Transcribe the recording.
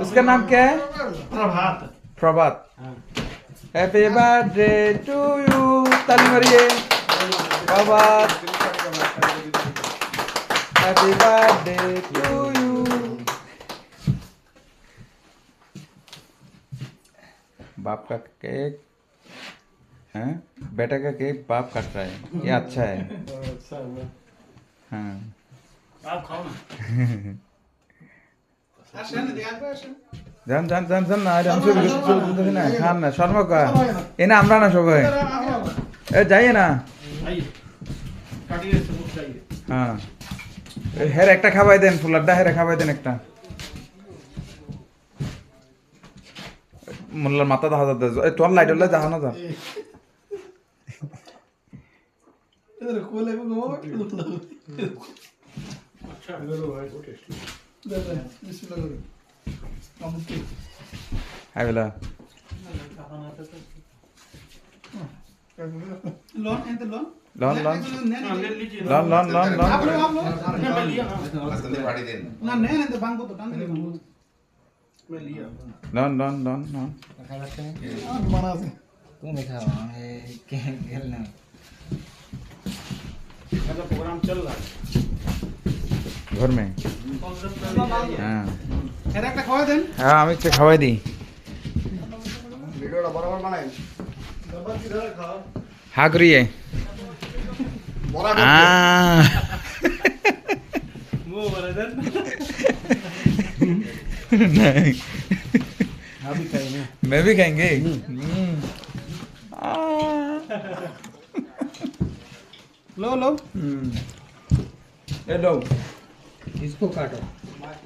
उसका नाम क्या है? Prabhat. Prabhat. Happy birthday to you. ताली मारिए। Prabhat, happy birthday to you. बाप का केक, हैं? बेटा का केक बाप काट रहा है, ये अच्छा है। हाँ। आप खाओ ना। যান যান যান যান না, আমি ছবি তুলতেছি না, খান না, শর্মা কা এ না, আমরা না সবাই এ যাইয়ে না। आइए काटिए सबूत चाहिए। হ্যাঁ, হের একটা খাওয়াই দেন, ফুলারটা হেরে খাওয়াই দেন একটা। মোল্লার মাথা দেখা যাচ্ছে, তোর লাইট হলে দেখা না যা। अच्छा हेलो भाई बहुत टेस्टी। হ্যাঁ বেলা लोन है तो लोन লন লন हाँ ले लीजिए। লন লন লন লন आप लोग मैं लिया ना। ना नहीं नहीं तो बांग को तो टांग दे मैं लिया। Loan loan loan loan. बना से তুমি খাও খেল না मतलब प्रोग्राम चल रहा है। ঘর মে। হ্যাঁ এর একটা খাওয়া দেন হ্যাঁ, আমি একটু খাওয়াই দিই। ভিডিওটা বরাবর বানাই হ্যাঁ করিয়ে मुंह भरा दे। नहीं, अभी खाई ना मैं भी खाएंगे। लो लो ये लो, इसको काटो